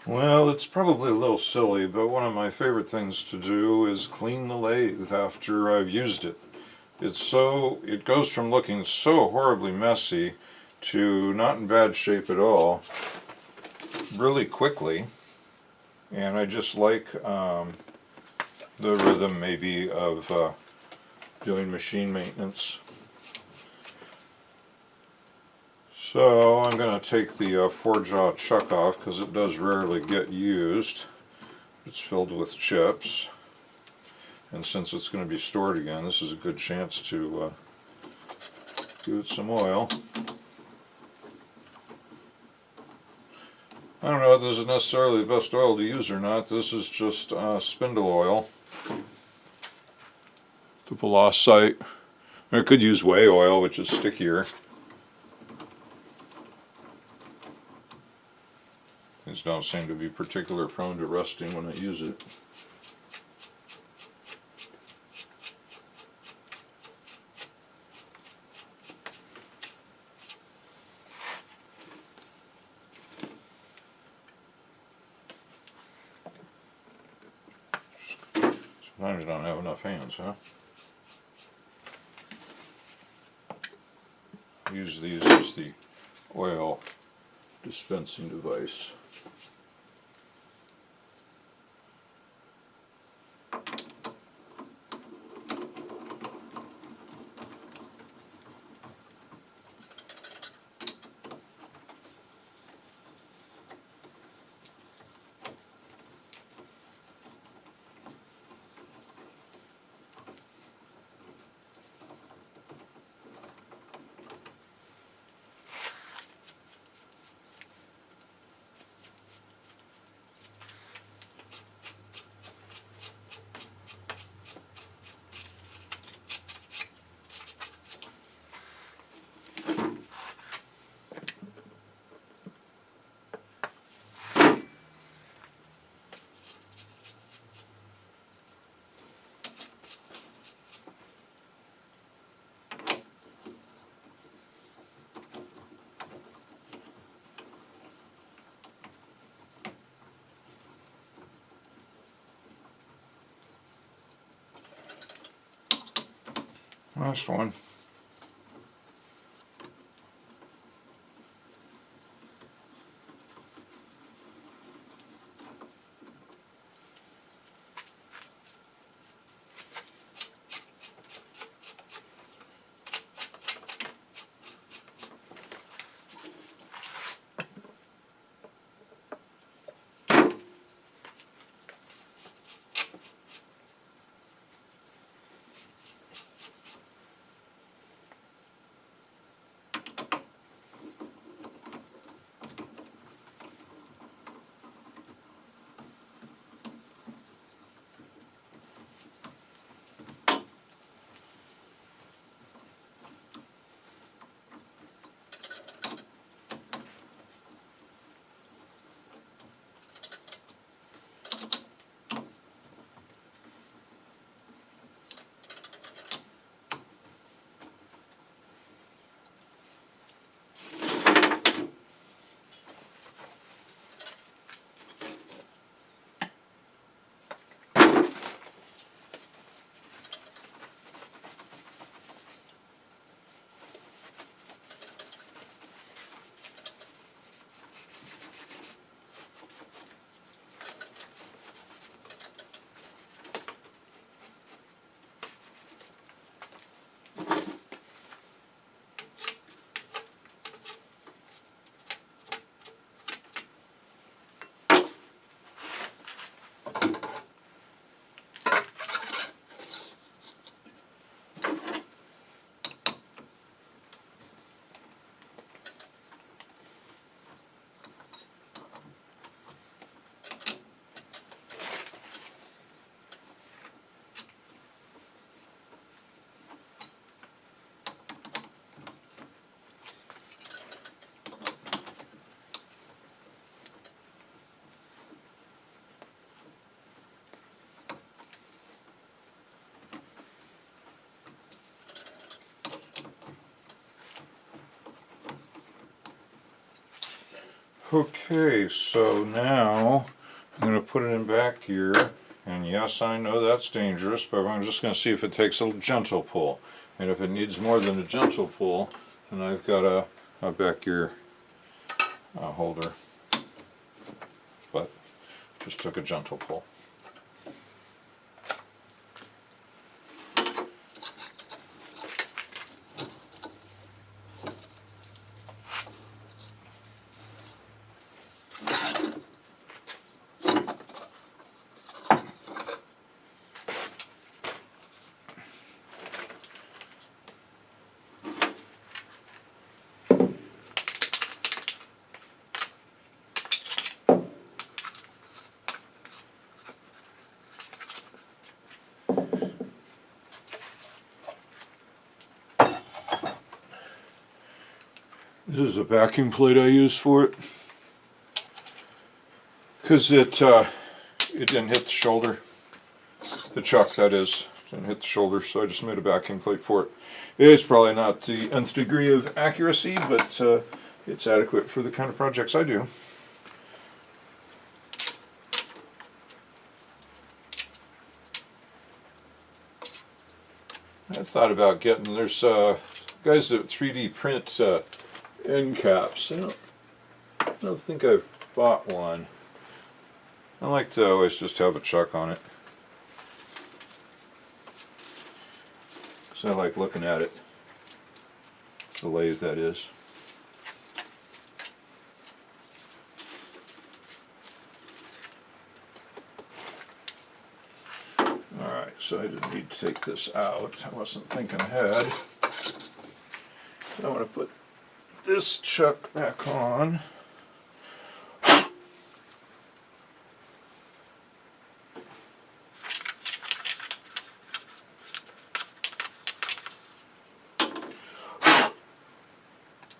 Well, it's probably a little silly, but one of my favorite things to do is clean the lathe after I've used it. It goes from looking so horribly messy to not in bad shape at all really quickly. And I just like the rhythm maybe of doing machine maintenance. So I'm going to take the four-jaw chuck off because it does rarely get used. It's filled with chips, and since it's going to be stored again, this is a good chance to give it some oil. I don't know if this is necessarily the best oil to use or not. This is just spindle oil. The Velocite. I could use whey oil, which is stickier. These don't seem to be particularly prone to rusting when I use it. Sometimes you don't have enough hands, huh? Use these as the oil dispensing device. Last one. Okay, so now I'm going to put it in back here, and yes, I know that's dangerous, but I'm just going to see if it takes a gentle pull. And if it needs more than a gentle pull, then I've got a back gear holder. But just took a gentle pull. This is a backing plate I use for it, because it didn't hit the shoulder. The chuck, that is, didn't hit the shoulder, so I just made a backing plate for it. It's probably not the nth degree of accuracy, but it's adequate for the kind of projects I do. I thought about getting, there's guys that 3D print end caps. I don't think I've bought one. I like to always just have a chuck on it, because I like looking at it. The lathe, that is. Alright, so I didn't need to take this out. I wasn't thinking ahead. I want to put this chuck back on.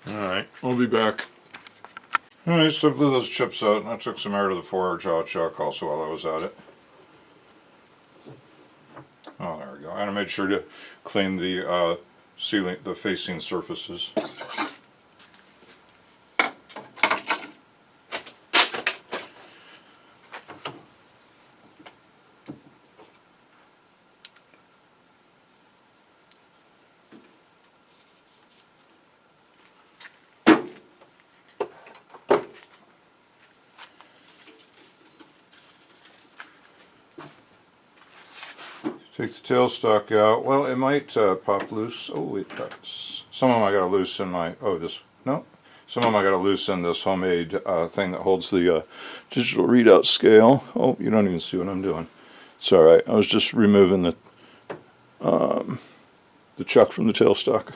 Alright, I'll be back. Alright, so I blew those chips out, and I took some out of the 4-jaw chuck also while I was at it. Oh, there we go. And I made sure to clean the the facing surfaces. Take the tailstock out. Well, it might pop loose. Oh, wait, some of them I got to loosen my. Oh, this. No. Some of them I got to loosen this homemade thing that holds the digital readout scale. Oh, you don't even see what I'm doing. It's all right. I was just removing the chuck from the tailstock.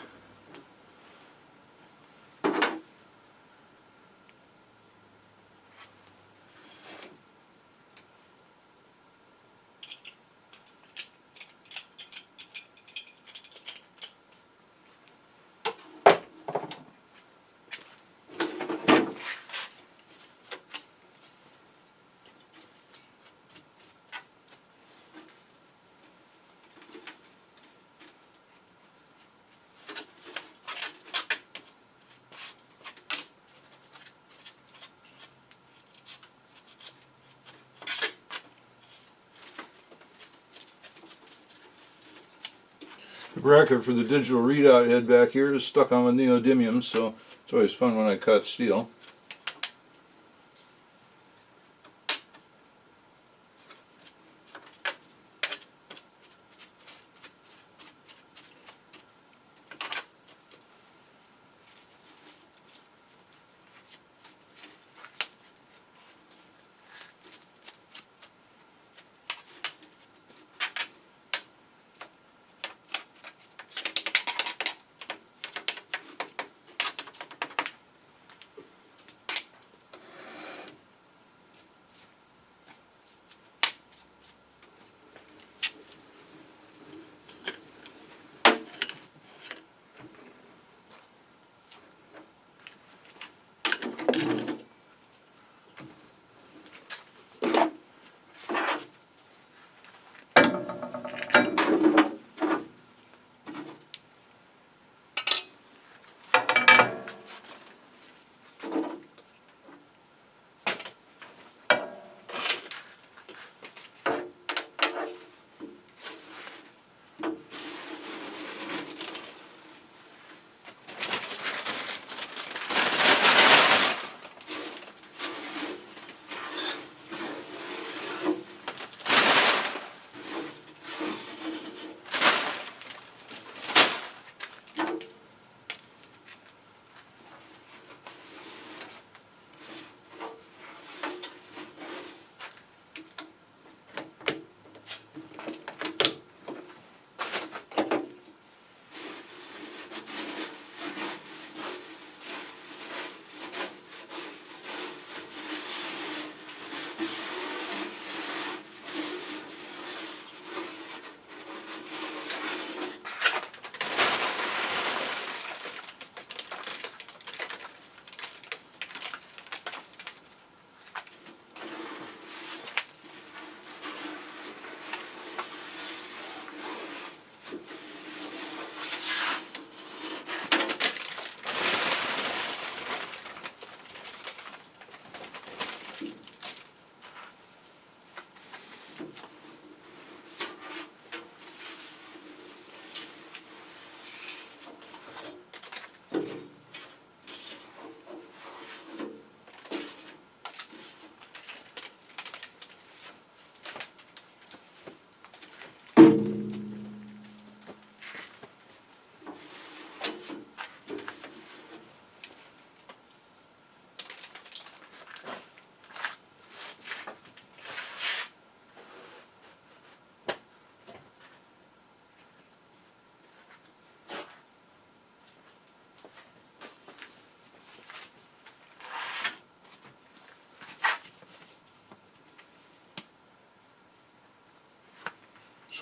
The bracket for the digital readout head back here is stuck on with neodymium, so it's always fun when I cut steel.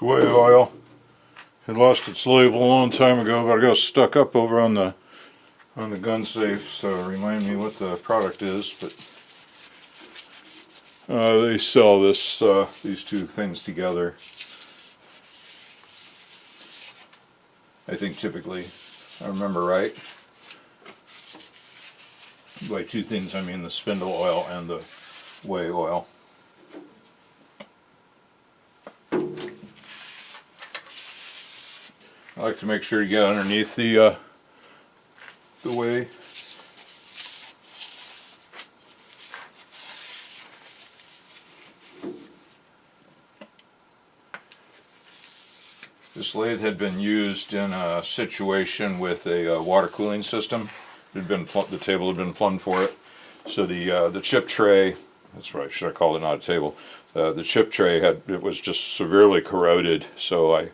It's whey oil. It lost its label a long time ago, but I got stuck up over on the gun safe, so remind me what the product is. But they sell this these two things together. I think typically, I remember right. By two things, I mean the spindle oil and the whey oil. I like to make sure you get underneath the whey. This lathe had been used in a situation with a water cooling system. It had been the table had been plumbed for it. So the chip tray, that's right, should I call it not a table? The chip tray it was just severely corroded, so I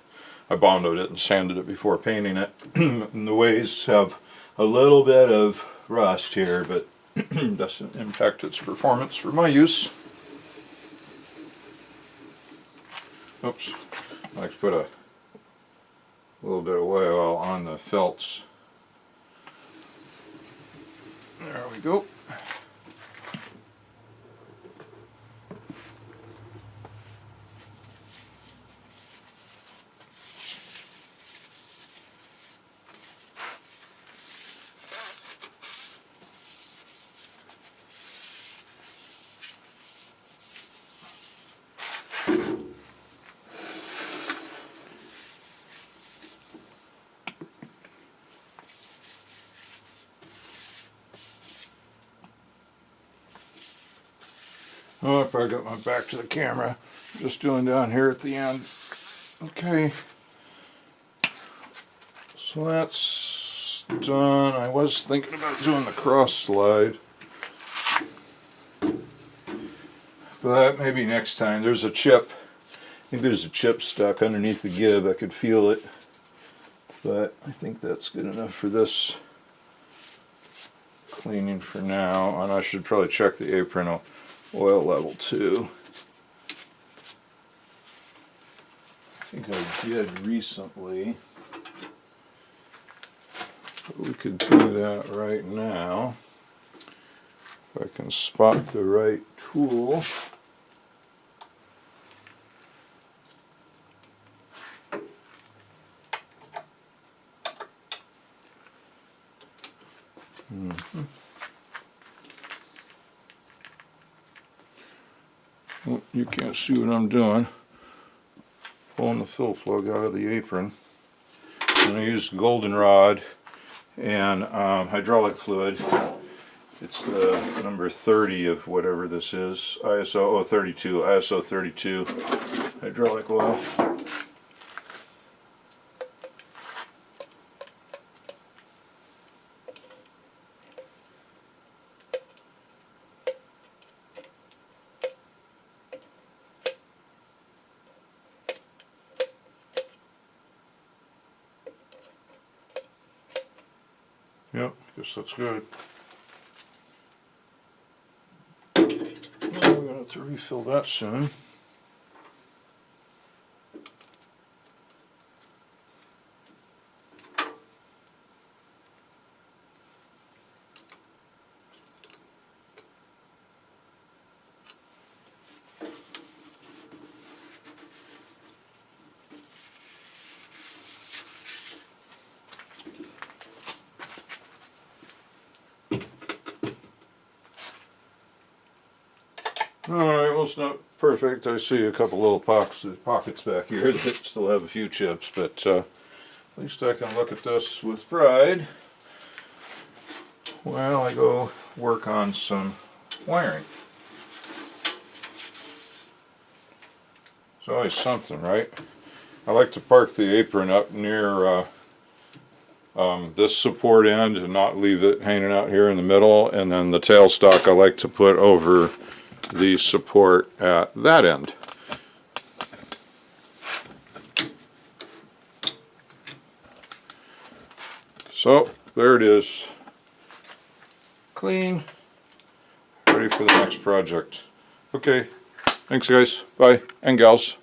bondoed it and sanded it before painting it. And the wheys have a little bit of rust here, but doesn't impact its performance for my use. Oops, I like to put a little bit of whey oil on the felts. There we go. Oh, I probably got my back to the camera. Just doing down here at the end. Okay. So that's done. I was thinking about doing the cross slide. But maybe next time. There's a chip. I think there's a chip stuck underneath the gib. I could feel it. But I think that's good enough for this cleaning for now. And I should probably check the apron oil level too. I think I did recently. But we could do that right now. If I can spot the right tool. Well, you can't see what I'm doing. Pulling the fill plug out of the apron. And I used goldenrod and hydraulic fluid. It's the number 30 of whatever this is. ISO 32 hydraulic oil. Yep, guess that's good. Well, we're going to have to refill that soon. Alright, well, it's not perfect. I see a couple little pockets back here that still have a few chips, but at least I can look at this with pride while I go work on some wiring. It's always something, right? I like to park the apron up near this support end and not leave it hanging out here in the middle, and then the tailstock I like to put over the support at that end. So there it is, clean, ready for the next project. Okay, thanks guys, bye, and gals.